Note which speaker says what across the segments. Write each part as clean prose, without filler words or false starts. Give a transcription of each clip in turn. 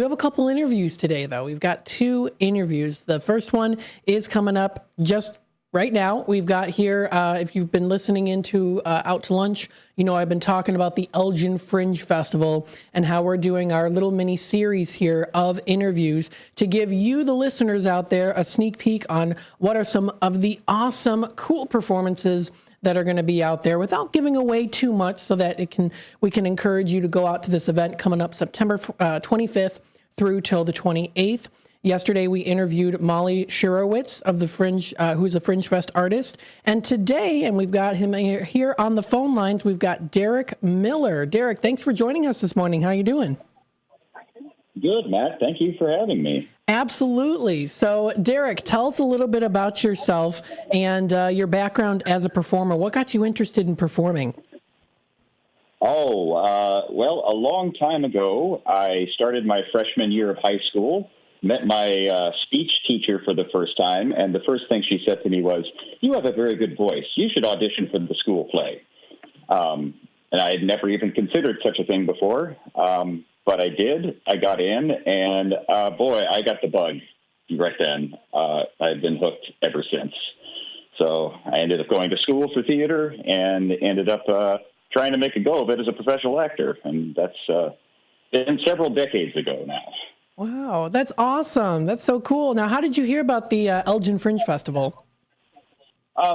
Speaker 1: We have a couple interviews today, though. We've got two interviews. The first one is coming up just right now. We've got here, if you've been listening into Out to Lunch, you know I've been talking about the Elgin Fringe Festival and how we're doing our little mini series here of interviews to give you, the listeners out there, a sneak peek on what are some of the awesome, cool performances that are going to be out there without giving away too much, so that we can encourage you to go out to this event coming up September 25th through till the 28th. Yesterday, we interviewed Molly Shirowitz of the Fringe, who's a Fringe Fest artist. And today, and we've got him here on the phone lines, we've got Derek Miller. Derek, thanks for joining us this morning. How are you doing?
Speaker 2: Good, Matt. Thank you for having me.
Speaker 1: Absolutely. So, Derek, tell us a little bit about yourself and your background as a performer. What got you interested in performing?
Speaker 2: Well, a long time ago, I started my freshman year of high school, met my speech teacher for the first time, and the first thing she said to me was, "You have a very good voice. You should audition for the school play." And I had never even considered such a thing before, but I did. I got in, and boy, I got the bug right then. I've been hooked ever since. So I ended up going to school for theater and ended up trying to make a go of it as a professional actor, and that's been several decades ago now.
Speaker 1: Wow, that's awesome. That's so cool. Now, how did you hear about the Elgin Fringe Festival?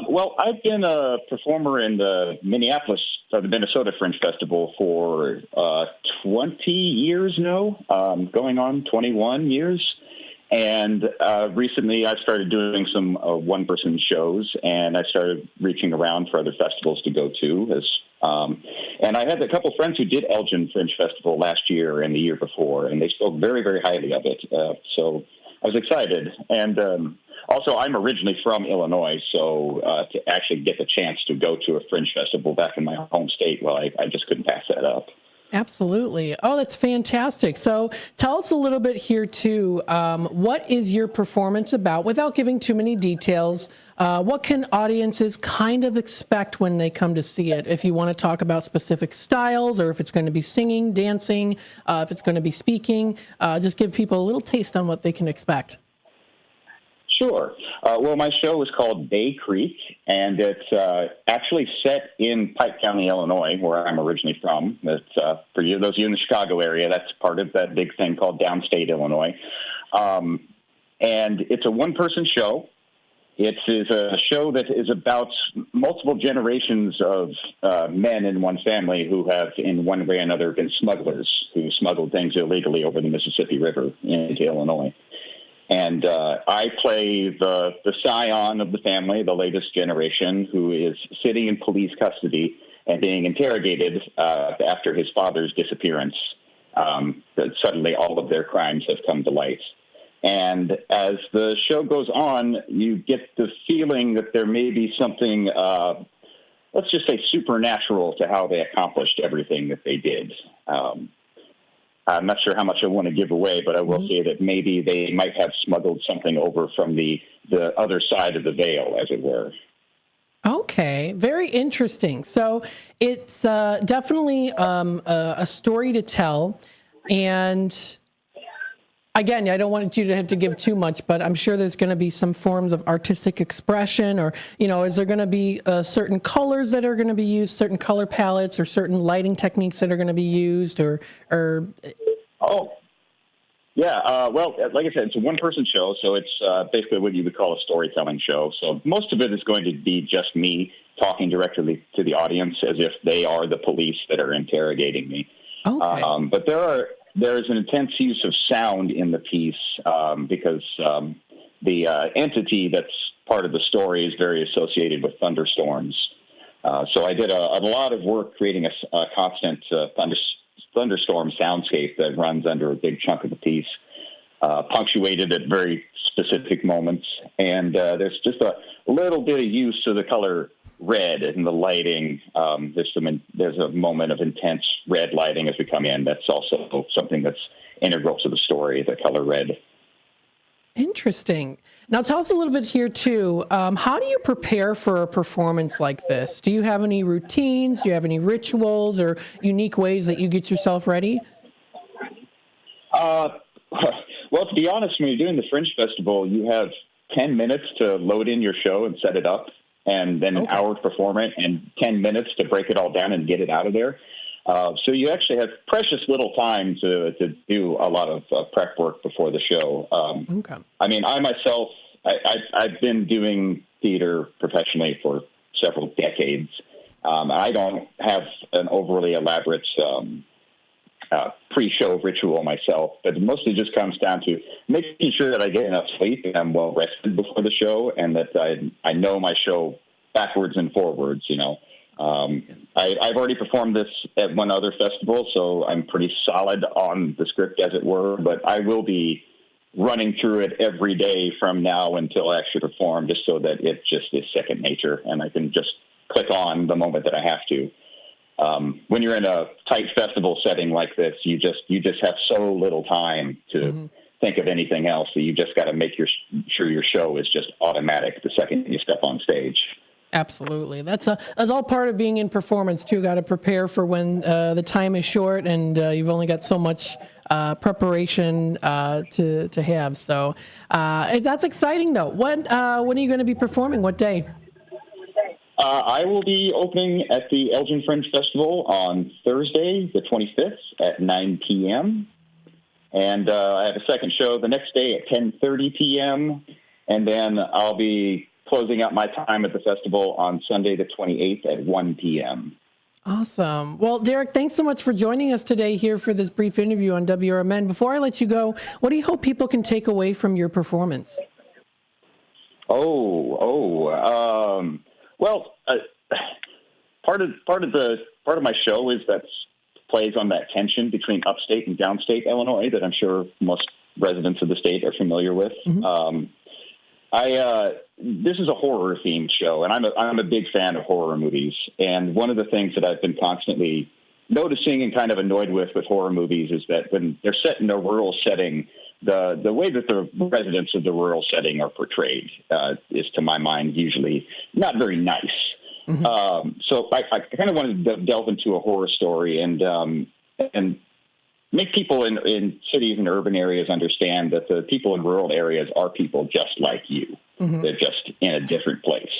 Speaker 2: Well, I've been a performer in the Minnesota Fringe Festival for 20 years now, going on 21 years. And recently I started doing some one-person shows, and I started reaching around for other festivals to go to. And I had a couple friends who did Elgin Fringe Festival last year and the year before, and they spoke very, very highly of it. So I was excited. And also, I'm originally from Illinois, so to actually get the chance to go to a Fringe Festival back in my home state, well, I just couldn't pass that up.
Speaker 1: Absolutely. Oh, that's fantastic. So tell us a little bit here, too. What is your performance about? Without giving too many details, what can audiences kind of expect when they come to see it? If you want to talk about specific styles, or if it's going to be singing, dancing, if it's going to be speaking, just give people a little taste on what they can expect.
Speaker 2: Sure. Well, my show is called Bay Creek, and it's actually set in Pike County, Illinois, where I'm originally from. It's, for you, those of you in the Chicago area, that's part of that big thing called downstate Illinois. And it's a one-person show. It is a show that is about multiple generations of men in one family who have, in one way or another, been smugglers who smuggled things illegally over the Mississippi River into Illinois. And I play the scion of the family, the latest generation, who is sitting in police custody and being interrogated after his father's disappearance. That suddenly all of their crimes have come to light. And as the show goes on, you get the feeling that there may be something, let's just say, supernatural to how they accomplished everything that they did. I'm not sure how much I want to give away, but I will say that maybe they might have smuggled something over from the other side of the veil, as it were.
Speaker 1: Okay, very interesting. So it's definitely a story to tell. And again, I don't want you to have to give too much, but I'm sure there's going to be some forms of artistic expression, or, you know, is there going to be certain colors that are going to be used, certain color palettes, or certain lighting techniques that are going to be used, or?
Speaker 2: Oh, yeah. Well, like I said, it's a one-person show, so it's basically what you would call a storytelling show. So most of it is going to be just me talking directly to the audience as if they are the police that are interrogating me. Okay. But there's an intense use of sound in the piece because the entity that's part of the story is very associated with thunderstorms. So I did a lot of work creating a constant thunderstorm soundscape that runs under a big chunk of the piece, punctuated at very specific moments. And there's just a little bit of use of the color red in the lighting. There's a moment of intense red lighting as we come in. That's also something that's integral to the story, the color red.
Speaker 1: Interesting. Now tell us a little bit here too. How do you prepare for a performance like this? Do you have any routines? Do you have any rituals or unique ways that you get yourself ready?
Speaker 2: Well, to be honest, when you're doing the Fringe Festival, you have 10 minutes to load in your show and set it up, and then an hour to perform it, and 10 minutes to break it all down and get it out of there. So you actually have precious little time to do a lot of prep work before the show. I mean, I myself, I've been doing theater professionally for several decades. I don't have an overly elaborate pre-show ritual myself, but it mostly just comes down to making sure that I get enough sleep and I'm well rested before the show, and that I know my show backwards and forwards, you know. I've already performed this at one other festival, so I'm pretty solid on the script, as it were, but I will be running through it every day from now until I actually perform, just so that it just is second nature, and I can just click on the moment that I have to. When you're in a tight festival setting like this, you just have so little time to think of anything else, that you just got to make sure your show is just automatic the second you step on stage.
Speaker 1: Absolutely. That's all part of being in performance too. Got to prepare for when the time is short and you've only got so much preparation to have. So that's exciting though. When are you going to be performing? What day?
Speaker 2: I will be opening at the Elgin Fringe Festival on Thursday, the 25th at 9 p.m. And I have a second show the next day at 10:30 p.m. And then I'll be closing out my time at the festival on Sunday, the 28th at 1 p.m.
Speaker 1: Awesome. Well, Derek, thanks so much for joining us today here for this brief interview on WRMN. Before I let you go, what do you hope people can take away from your performance?
Speaker 2: Well, part of my show is that plays on that tension between upstate and downstate Illinois that I'm sure most residents of the state are familiar with. This is a horror themed show, and I'm a big fan of horror movies. And one of the things that I've been constantly noticing and kind of annoyed with horror movies is that when they're set in a rural setting, the way that the residents of the rural setting are portrayed is, to my mind, usually not very nice. So I kind of wanted to delve into a horror story and make people in cities and urban areas understand that the people in rural areas are people just like you. They're just in a different place.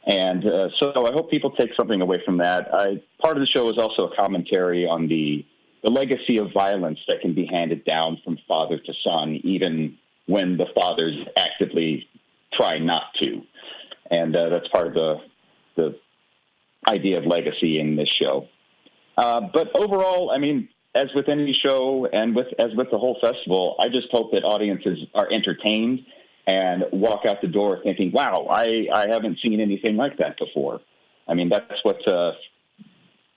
Speaker 2: And so I hope people take something away from that. Part of the show is also a commentary on the legacy of violence that can be handed down from father to son, even when the fathers actively try not to. And that's part of the idea of legacy in this show. But overall, I mean, as with any show and as with the whole festival, I just hope that audiences are entertained and walk out the door thinking, wow, I haven't seen anything like that before. I mean, that's what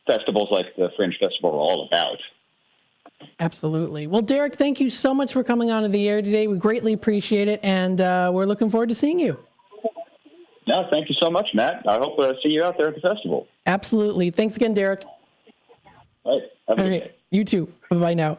Speaker 2: festivals like the Fringe Festival are all about.
Speaker 1: Absolutely. Well, Derek, thank you so much for coming on to the air today. We greatly appreciate it, and we're looking forward to seeing you.
Speaker 2: No, thank you so much, Matt. I hope to see you out there at the festival.
Speaker 1: Absolutely. Thanks again, Derek.
Speaker 2: All right. Have a good day.
Speaker 1: You too. Bye-bye now.